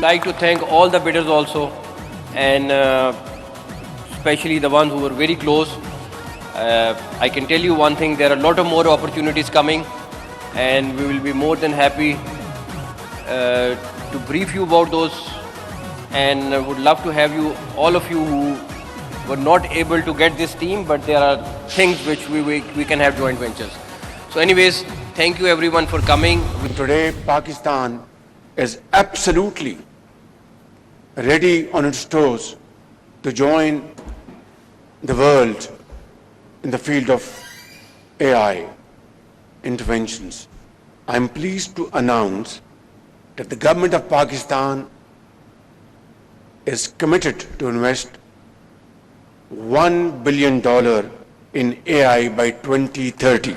Like to thank all the bidders also, and especially the ones who were very close. I can tell you one thing, there are a lot of more opportunities coming, and we will be more than happy to brief you about those, and would love to have you, all of you who were not able to get this team, but there are things which we can have joint ventures. So anyways, thank you everyone for coming. Today Pakistan is absolutely ready on its toes to join the world in the field of AI interventions. I am pleased to announce that the government of Pakistan is committed to invest $1 billion in AI by 2030.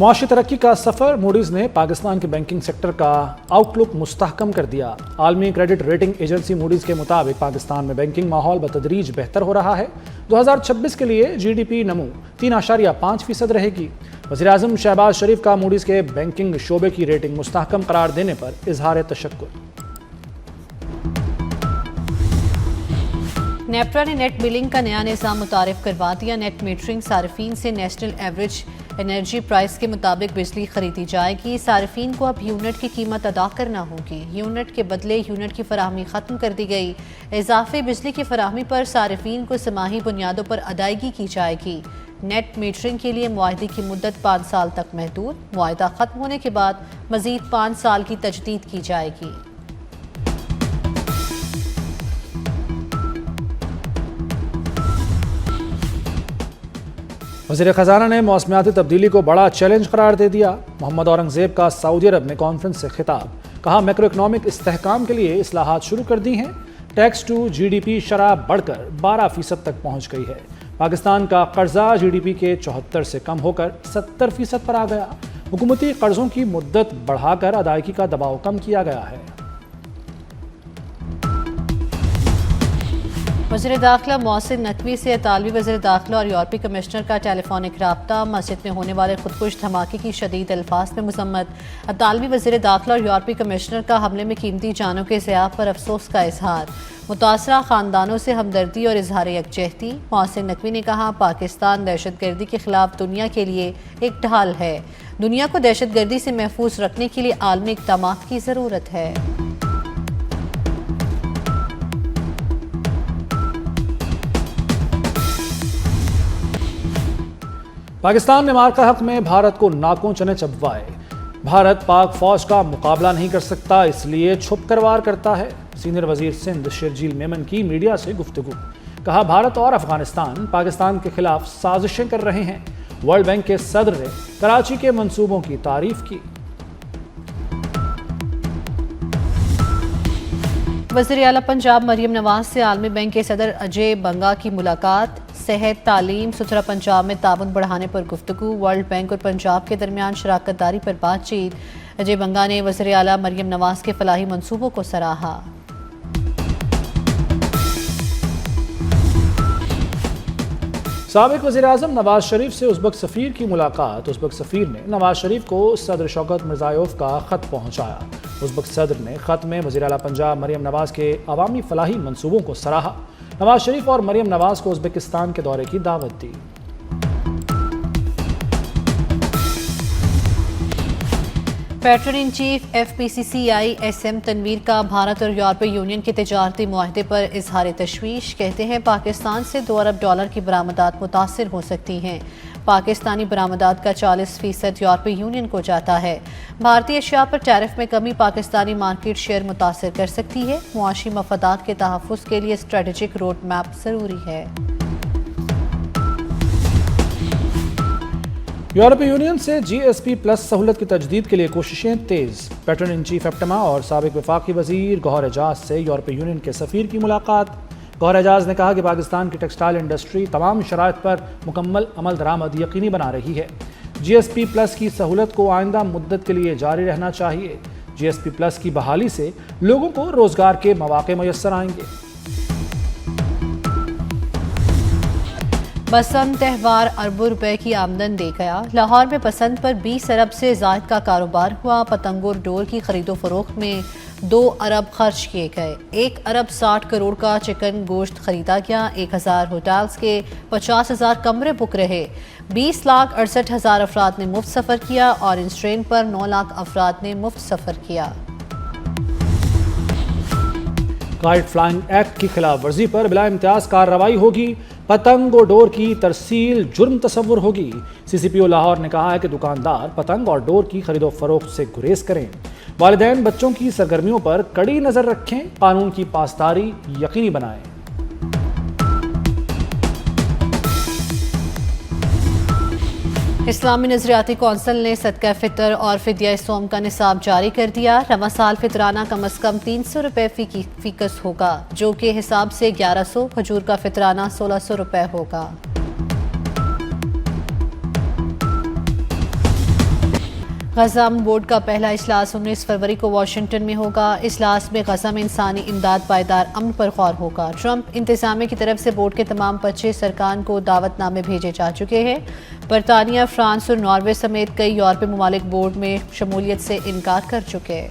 معاشی ترقی کا سفر، Moody's نے پاکستان کے banking sector کا out لک مستحکم کر دیا۔ عالمی کریڈٹ ریٹنگ ایجنسی موڈیز کے مطابق پاکستان میں بینکنگ ماحول بتدریج بہتر ہو رہا ہے۔ 2026 کے لیے جی ڈی پی نمو 3.5% رہے گی۔ وزیراعظم شہباز شریف کا موڈیز کے بینکنگ شعبے کی ریٹنگ مستحکم قرار دینے پر اظہار تشکر۔ نیپرا نے نیٹ بلنگ کا نیا نظام متعارف کروا دیا۔ نیٹ میٹرنگ صارفین سے نیشنل ایوریج انرجی پرائس کے مطابق بجلی خریدی جائے گی۔ صارفین کو اب یونٹ کی قیمت ادا کرنا ہوگی۔ یونٹ کے بدلے یونٹ کی فراہمی ختم کر دی گئی۔ اضافی بجلی کی فراہمی پر صارفین کو سماہی بنیادوں پر ادائیگی کی جائے گی۔ نیٹ میٹرنگ کے لیے معاہدے کی مدت 5 سال تک محدود۔ معاہدہ ختم ہونے کے بعد مزید 5 سال کی تجدید کی جائے گی۔ وزیر خزانہ نے موسمیاتی تبدیلی کو بڑا چیلنج قرار دے دیا۔ محمد اورنگزیب کا سعودی عرب میں کانفرنس سے خطاب، کہا میکرو اکنامک استحکام کے لیے اصلاحات شروع کر دی ہیں۔ Tax to G D P شرح بڑھ کر 12% تک پہنچ گئی ہے۔ پاکستان کا قرضہ جی ڈی پی کے 74 سے کم ہو کر 70% پر آ گیا۔ حکومتی قرضوں کی مدت بڑھا کر ادائیگی کا دباؤ کم کیا گیا ہے۔ وزیر داخلہ محسن نقوی سے اطالوی وزیر داخلہ اور یورپی کمشنر کا ٹیلی فونک رابطہ۔ مسجد میں ہونے والے خودکش دھماکے کی شدید الفاظ میں مذمت۔ اطالوی وزیر داخلہ اور یورپی کمشنر کا حملے میں قیمتی جانوں کے ضیاع پر افسوس کا اظہار۔ متاثرہ خاندانوں سے ہمدردی اور اظہار یکجہتی۔ محسن نقوی نے کہا پاکستان دہشت گردی کے خلاف دنیا کے لیے ایک ڈھال ہے۔ دنیا کو دہشت گردی سے محفوظ رکھنے کے لیے عالمی اقدامات کی ضرورت ہے۔ پاکستان نے مارکا حق میں بھارت کو ناکوں چنے چبوائے۔ بھارت پاک فوج کا مقابلہ نہیں کر سکتا، اس لیے چھپ کر وار کرتا ہے۔ سینئر وزیر سندھ شرجیل میمن کی میڈیا سے گفتگو، کہا بھارت اور افغانستان پاکستان کے خلاف سازشیں کر رہے ہیں۔ ورلڈ بینک کے صدر نے کراچی کے منصوبوں کی تعریف کی۔ وزیر اعلیٰ پنجاب مریم نواز سے عالمی بینک کے صدر اجے بنگا کی ملاقات۔ صحت، تعلیم، ستھرا پنجاب میں تعاون بڑھانے پر گفتگو۔ ورلڈ بینک اور پنجاب کے درمیان شراکت داری پر بات چیت۔ اجے بنگا نے وزیر اعلیٰ مریم نواز کے فلاحی منصوبوں کو سراہا۔ سابق وزیر اعظم نواز شریف سے ازبک سفیر کی ملاقات۔ ازبک سفیر نے نواز شریف کو صدر شوکت مرزائیوف کا خط پہنچایا۔ ازبک صدر نے خط میں وزیر اعلیٰ پنجاب مریم نواز کے عوامی فلاحی منصوبوں کو سراہا۔ نواز شریف اور مریم نواز کو ازبکستان کے دورے کی دعوت دی۔ Patron in chief F P C C I S M Tanvir کا بھارت اور یورپی یونین کے تجارتی معاہدے پر اظہار تشویش۔ کہتے ہیں پاکستان سے $2 ارب کی برآمدات متاثر ہو سکتی ہیں۔ پاکستانی برآمدات کا 40% یورپی یونین کو جاتا ہے۔ بھارتی اشیاء پر ٹیرف میں کمی پاکستانی مارکیٹ شیئر متاثر کر سکتی ہے۔ معاشی مفادات کے تحفظ کے لیے اسٹریٹجک روڈ میپ ضروری ہے۔ یورپی یونین سے جی ایس پی پلس سہولت کی تجدید کے لیے کوششیں تیز۔ پیٹرن ان چیف ایپٹما اور سابق وفاقی وزیر گوہر اعجاز سے یورپی یونین کے سفیر کی ملاقات۔ گوہر اعجاز نے کہا کہ پاکستان کی ٹیکسٹائل انڈسٹری تمام شرائط پر مکمل عمل درآمد یقینی بنا رہی ہے۔ جی ایس پی پلس کی سہولت کو آئندہ مدت کے لیے جاری رہنا چاہیے۔ جی ایس پی پلس کی بحالی سے لوگوں کو روزگار کے مواقع میسر آئیں گے۔ بسنت تہوار اربوں روپے کی آمدن دے گیا۔ لاہور میں بسنت پر 20 ارب سے زائد کا کاروبار ہوا۔ پتنگ اور ڈور کی خرید و فروخت میں 2 ارب خرچ کیے گئے۔ 1 ارب 60 کروڑ کا چکن گوشت خریدا گیا۔ 1000 ہوٹلز کے 50,000 کمرے بک رہے۔ 20,68,000 افراد نے مفت سفر کیا۔ اورنج ٹرین پر 9 لاکھ افراد نے مفت سفر کیا۔ کائٹ فلائنگ ایکٹ کی خلاف ورزی پر بلا امتیاز کارروائی ہوگی۔ پتنگ اور ڈور کی ترسیل جرم تصور ہوگی۔ سی سی پی او لاہور نے کہا ہے کہ دکاندار پتنگ اور ڈور کی خرید و فروخت سے گریز کریں۔ والدین بچوں کی سرگرمیوں پر کڑی نظر رکھیں، قانون کی پاسداری یقینی بنائیں۔ اسلامی نظریاتی کونسل نے صدقہ فطر اور فدیہ صوم کا نصاب جاری کر دیا۔ رواں سال فطرانہ کم از کم 300 روپے فی کس ہوگا، جو کہ حساب سے 1100۔ کھجور کا فطرانہ 1600 روپے ہوگا۔ غزہ امن بورڈ کا پہلا اجلاس 19 فروری کو واشنگٹن میں ہوگا۔ اجلاس میں غزہ میں انسانی امداد پائیدار امن پر غور ہوگا۔ ٹرمپ انتظامیہ کی طرف سے بورڈ کے تمام 25 ارکان کو دعوت نامے بھیجے جا چکے ہیں۔ برطانیہ، فرانس اور ناروے سمیت کئی یورپی ممالک بورڈ میں شمولیت سے انکار کر چکے ہیں۔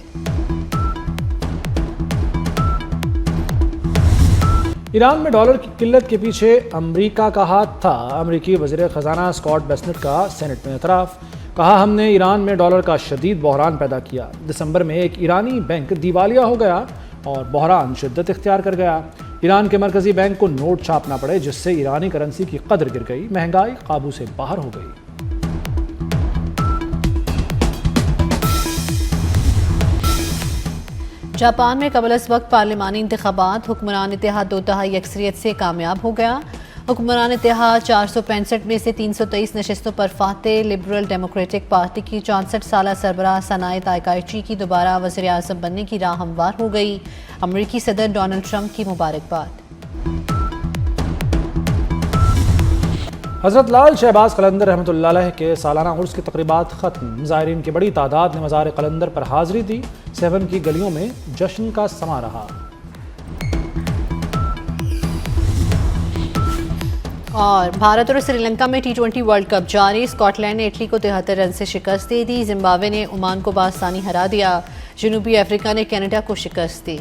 ایران میں ڈالر کی قلت کے پیچھے امریکہ کا ہاتھ تھا۔ امریکی وزیر خزانہ اسکاٹ بیسنٹ کا سینٹ میں اعتراف۔ کہا، ہم نے ایران میں ڈالر کا شدید بحران پیدا کیا۔ دسمبر میں ایک ایرانی بینک دیوالیہ ہو گیا اور بحران شدت اختیار کر گیا۔ ایران کے مرکزی بینک کو نوٹ چھاپنا پڑے، جس سے ایرانی کرنسی کی قدر گر گئی، مہنگائی قابو سے باہر ہو گئی۔ جاپان میں قبل از وقت پارلیمانی انتخابات، حکمران اتحاد 2 تہائی اکثریت سے کامیاب ہو گیا۔ حکمران اتحاد 465 میں سے 323 نشستوں پر فاتح۔ لبرل ڈیموکریٹک پارٹی کی 64 سالہ سربراہ سانائے تائیکائچی کی دوبارہ وزیر اعظم بننے کی راہ ہموار ہو گئی۔ امریکی صدر ڈونلڈ ٹرمپ کی مبارکباد۔ حضرت لال شہباز قلندر رحمۃ اللہ علیہ کے سالانہ عرس کی تقریبات ختم۔ زائرین کی بڑی تعداد نے مزار قلندر پر حاضری دی۔ 7 کی گلیوں میں جشن کا سما رہا۔ اور بھارت اور سری لنکا میں T20 ورلڈ کپ جاری۔ اسکاٹ لینڈ نے اٹلی کو 73 رن سے شکست دے دی۔ زمبابوے نے عمان کو باستانی ہرا دیا۔ جنوبی افریقہ نے کینیڈا کو شکست دی۔